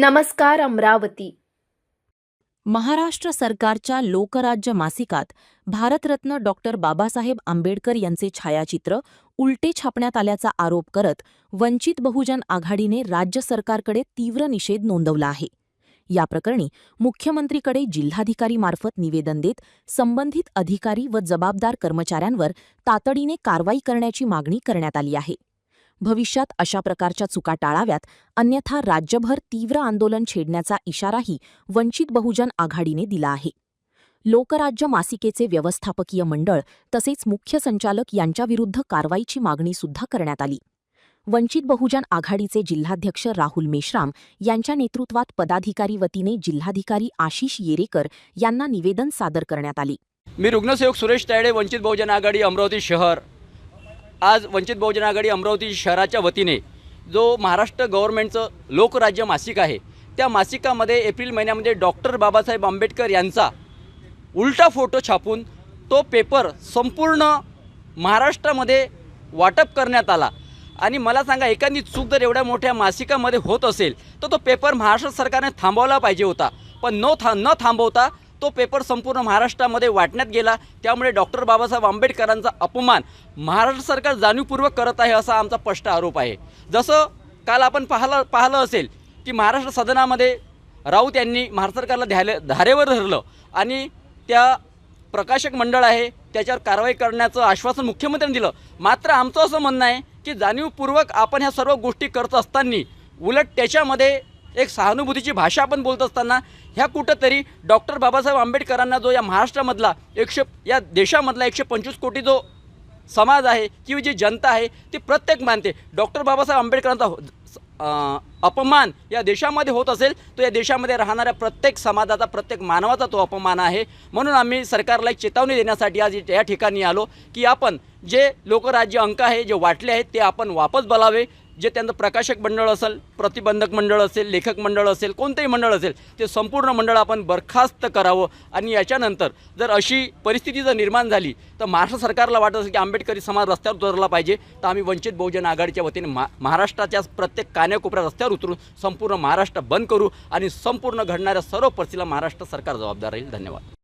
नमस्कार अमरावती। महाराष्ट्र सरकारच्या लोकराज्य मासिकात भारतरत्न डॉक्टर बाबासाहेब आंबेडकर यांचे छायाचित्र उलटे छापण्यात आल्याचा आरोप करत वंचित बहुजन आघाडीने राज्य सरकारकडे तीव्र निषेध नोंदवला आहे। या प्रकरणी मुख्यमंत्रीकडे जिल्हाधिकारीमार्फत निवेदन देत संबंधित अधिकारी व जबाबदार कर्मचाऱ्यांवर तातडीने कारवाई करण्याची मागणी करण्यात आली आहे। भविष्यात अशा प्रकारच्या चुका टाळाव्यात, अन्यथा राज्यभर तीव्र आंदोलन छेडण्याचा इशाराही वंचित बहुजन आघाडीने दिला आहे। लोकराज्य मासिकेचे व्यवस्थापकीय मंडळ तसेच मुख्य संचालक यांच्याविरुद्ध कारवाईची मागणी सुद्धा करण्यात आली। वंचित बहुजन आघाडीचे जिल्हाध्यक्ष राहुल मेश्राम यांच्या नेतृत्वात पदाधिकारी वतीने जिल्हाधिकारी आशिष येरेकर यांना निवेदन सादर करण्यात आले। मी रुग्णसेवक सुरेश तायडे, वंचित बहुजन आघाडी अमरावती शहर। आज वंचित बहुजन आघाडी अमरावती शहराच्या वतीने जो महाराष्ट्र गव्हर्नमेंटचं लोकराज्य मासिक आहे, त्या मासिकामध्ये एप्रिल महिन्यामध्ये डॉक्टर बाबासाहेब आंबेडकर यांचा उलटा फोटो छापून तो पेपर संपूर्ण महाराष्ट्रामध्ये वाटप करण्यात आला। आणि मला सांगा, एखादी चूक जर एवढ्या मोठ्या मासिकामध्ये होत असेल तर तो पेपर महाराष्ट्र सरकारने थांबवला पाहिजे होता, पण न थांबवता तो पेपर संपूर्ण महाराष्ट्रामध्ये वाटण्यात गेला। त्यामुळे डॉक्टर बाबासाहेब आंबेडकरांचा अपमान महाराष्ट्र सरकार जाणीवपूर्वक करत आहे असा आमचा स्पष्ट आरोप आहे। जसं काल आपण पाहिलं असेल की महाराष्ट्र सदनामध्ये राऊत यांनी महाराष्ट्र सरकारला धारेवर धरलं आणि त्या प्रकाशक मंडळ आहे त्याच्यावर कारवाई करण्याचं आश्वासन मुख्यमंत्र्यांनी दिलं। मात्र आमचं असं म्हणणं आहे की जाणीवपूर्वक आपण ह्या सर्व गोष्टी करत असताना उलट त्याच्यामध्ये एक सहानुभूतीची भाषा आपण बोलत असताना ह्या कुठंतरी डॉक्टर बाबासाहेब आंबेडकरांना जो या महाराष्ट्रामधला या देशामधला 125 कोटी जो समाज आहे किंवा जी जनता आहे ती प्रत्येक मानते, डॉक्टर बाबासाहेब आंबेडकरांचा अपमान या देशामध्ये होत असेल तर या देशामध्ये राहणाऱ्या प्रत्येक समाजाचा, प्रत्येक मानवाचा तो अपमान आहे। म्हणून आम्ही सरकारला एक चेतावणी देण्यासाठी आज या ठिकाणी आलो की आपण जे लोकराज्य अंक आहे जे वाटले आहेत ते आपण वापस बोलावे। जे त्यांचं प्रकाशक मंडळ असेल, प्रतिबंधक मंडळ असेल, लेखक मंडळ असेल, कोणतेही मंडळ असेल ते संपूर्ण मंडळ आपण बरखास्त करावं। आणि याच्यानंतर जर अशी परिस्थिती जर निर्माण झाली तर महाराष्ट्र सरकारला वाटत असेल की आंबेडकरी समाज रस्त्यावर उतरला पाहिजे, तर आम्ही वंचित बहुजन आघाडीच्या वतीने महाराष्ट्राच्या प्रत्येक कान्याकोपऱ्या रस्त्यावर उतरून संपूर्ण महाराष्ट्र बंद करू आणि संपूर्ण घडणाऱ्या सर्व परिस्थितीला महाराष्ट्र सरकार जबाबदार राहील। धन्यवाद।